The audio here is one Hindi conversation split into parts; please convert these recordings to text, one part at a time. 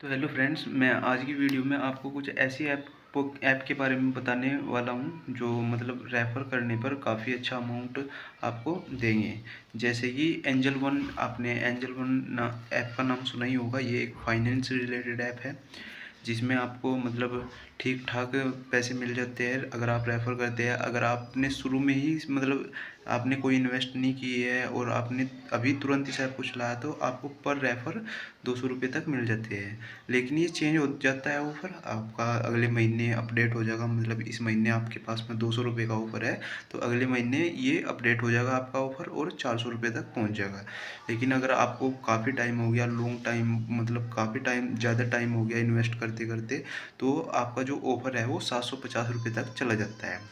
तो हेलो फ्रेंड्स, मैं आज की वीडियो में आपको कुछ ऐसी ऐप के बारे में बताने वाला हूं जो मतलब रेफ़र करने पर काफ़ी अच्छा अमाउंट आपको देंगे। जैसे कि एंजल वन, आपने एंजल वन ऐप का नाम सुना ही होगा। ये एक फाइनेंस से रिलेटेड ऐप है जिसमें आपको मतलब ठीक ठाक पैसे मिल जाते हैं अगर आप रेफ़र करते हैं। अगर आपने शुरू में ही मतलब आपने कोई इन्वेस्ट नहीं की है और आपने अभी तुरंत ही सब कुछ लाया, तो आपको पर रेफ़र 200 रुपये तक मिल जाते हैं। लेकिन ये चेंज हो जाता है ऑफ़र, आपका अगले महीने अपडेट हो जाएगा। मतलब इस महीने आपके पास में 200 रुपये का ऑफ़र है, तो अगले महीने ये अपडेट हो जाएगा आपका ऑफ़र और 400 रुपये तक पहुँच जाएगा। लेकिन अगर आपको काफ़ी टाइम हो गया, लॉन्ग टाइम मतलब काफ़ी टाइम, ज़्यादा टाइम हो गया इन्वेस्ट करते-करते, तो आपका जो ऑफ़र है वो 750 रुपये तक चला जाता है।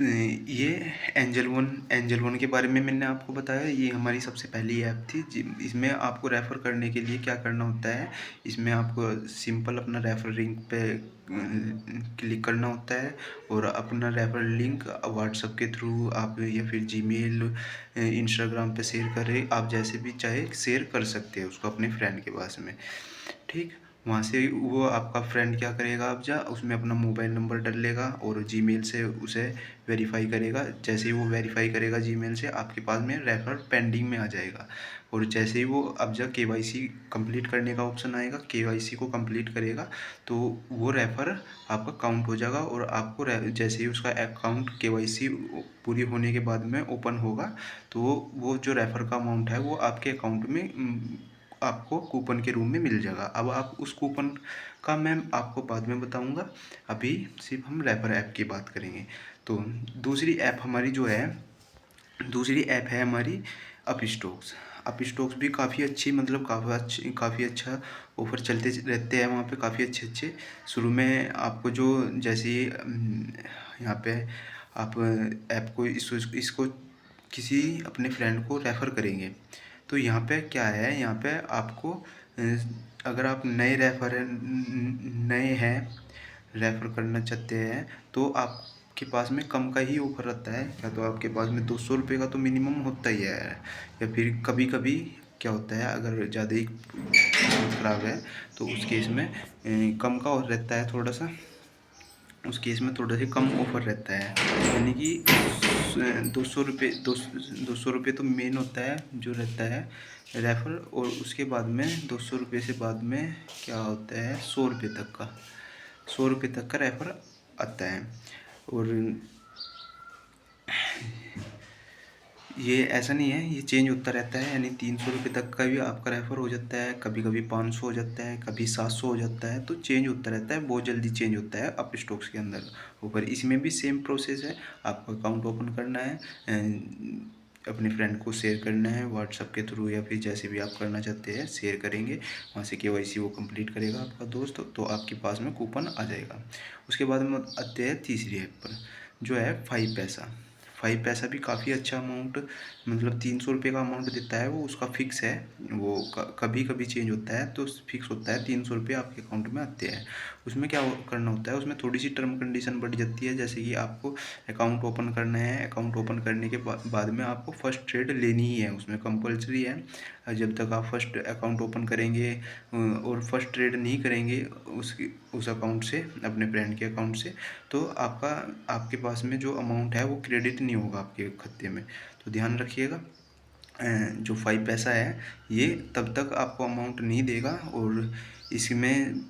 ये एंजल वन के बारे में मैंने आपको बताया। ये हमारी सबसे पहली ऐप थी इसमें आपको रेफ़र करने के लिए क्या करना होता है। इसमें आपको सिंपल अपना रेफ़र लिंक पे क्लिक करना होता है और अपना रेफ़र लिंक व्हाट्सएप के थ्रू आप या फिर जीमेल, इंस्टाग्राम पे शेयर करें। आप जैसे भी चाहे शेयर कर सकते हैं उसको अपने फ्रेंड के पास में, ठीक। वहाँ से वो आपका फ्रेंड क्या करेगा, आप उसमें अपना मोबाइल नंबर डालेगा और जीमेल से उसे वेरीफ़ाई करेगा। जैसे ही वो वेरीफ़ाई करेगा जीमेल से, आपके पास में रेफ़र पेंडिंग में आ जाएगा। और जैसे ही वो अब केवाईसी कंप्लीट करने का ऑप्शन आएगा, केवाईसी को कंप्लीट करेगा तो वो रेफ़र आपका काउंट हो जाएगा। और आपको जैसे ही उसका अकाउंट केवाईसी पूरी होने के बाद में ओपन होगा, तो वो जो रेफ़र का अमाउंट है वो आपके अकाउंट में आपको कूपन के रूप में मिल जाएगा। अब आप उस कूपन का मैं आपको बाद में बताऊंगा, अभी सिर्फ हम रेफर ऐप की बात करेंगे। तो दूसरी ऐप है हमारी अपस्टॉक्स। अपस्टॉक्स भी काफ़ी अच्छी, मतलब काफ़ी अच्छा ऑफ़र चलते रहते हैं वहाँ पे, काफ़ी अच्छे शुरू में आपको जो जैसे यहाँ पे आप ऐप को इसको किसी अपने फ्रेंड को रेफ़र करेंगे, तो यहाँ पे क्या है, यहाँ पे आपको अगर आप नए हैं रेफ़र करना चाहते हैं, तो आपके पास में कम का ही ऑफ़र रहता है। या तो आपके पास में 200 रुपये का तो मिनिमम होता ही है, या फिर कभी-कभी क्या होता है, अगर ज़्यादा ही ख़राब है तो उस केस में कम का और रहता है थोड़ा सा। उस केस में थोड़ा सा कम ऑफ़र रहता है, यानी कि 200 रुपये तो मेन होता है जो रहता है रेफ़र। और उसके बाद में 200 रुपये से बाद में क्या होता है, 100 रुपये तक का रेफ़र आता है। और ये ऐसा नहीं है, ये चेंज होता रहता है, यानी 300 रुपये तक का भी आपका रेफ़र हो जाता है, कभी-कभी 500 हो जाता है, कभी 700 हो जाता है, तो चेंज होता रहता है, बहुत जल्दी चेंज होता है अप स्टॉक्स के अंदर ऊपर। इसमें भी सेम प्रोसेस है, आपको अकाउंट ओपन करना है, अपने फ्रेंड को शेयर करना है व्हाट्सएप के थ्रू, या फिर जैसे भी आप करना चाहते हैं शेयर करेंगे। वहाँ से केवाईसी वो कंप्लीट करेगा आपका दोस्त, तो आपके पास में कूपन आ जाएगा। उसके बाद में आते हैं तीसरी ऐप पर, जो है 5 पैसा भी काफ़ी अच्छा अमाउंट, मतलब 300 रुपये का अमाउंट देता है वो, उसका फ़िक्स है। वो कभी कभी चेंज होता है, तो फिक्स होता है 300 रुपये आपके अकाउंट में आते हैं। उसमें क्या करना होता है, उसमें थोड़ी सी टर्म कंडीशन बढ़ जाती है। जैसे कि आपको अकाउंट ओपन करना है, अकाउंट ओपन करने के बाद में आपको फ़र्स्ट ट्रेड लेनी ही है, उसमें कंपलसरी है। जब तक आप फर्स्ट अकाउंट ओपन करेंगे और फर्स्ट ट्रेड नहीं करेंगे उस अकाउंट से, अपने फ्रेंड के अकाउंट से, तो आपके पास में जो अमाउंट है वो क्रेडिट नहीं होगा आपके खाते में। तो ध्यान रखिएगा, जो 5 पैसा है ये तब तक आपको अमाउंट नहीं देगा। और इसमें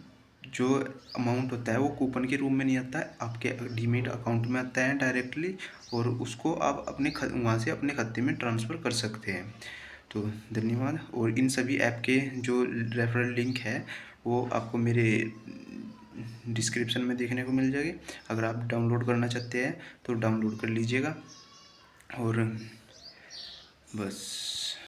जो अमाउंट होता है वो कूपन के रूप में नहीं आता है, आपके डीमेट अकाउंट में आता है डायरेक्टली, और उसको आप वहाँ से अपने खाते में ट्रांसफ़र कर सकते हैं। तो धन्यवाद। और इन सभी ऐप के जो रेफरल लिंक है वो आपको मेरे डिस्क्रिप्शन में देखने को मिल जाएगी। अगर आप डाउनलोड करना चाहते हैं तो डाउनलोड कर लीजिएगा। और बस।